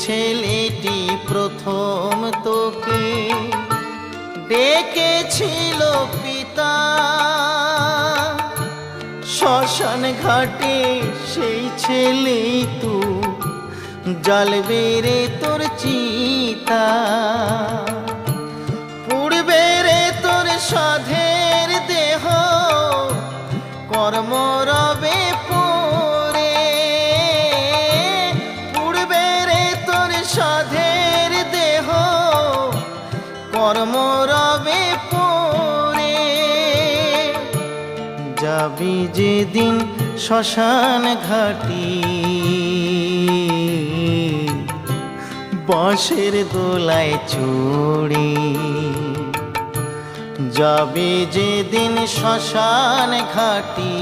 ছেলেটি প্রথম তোকে ডেকেছিল পিতা, শ্মশান ঘাটে সেই ছেলেই তু জ্বলবে রে তোর চিতা। পুড়বে রে তোর সাধের দেহ কর্ম রবে পড়ে, পুড়বে রে তোর সাধের দেহ কর্ম রবে পড়ে। যাবি যেদিন শ্মশান ঘাটি বাঁশের দোলায় চড়ে, যাবে যেদিন শ্মশান ঘাটি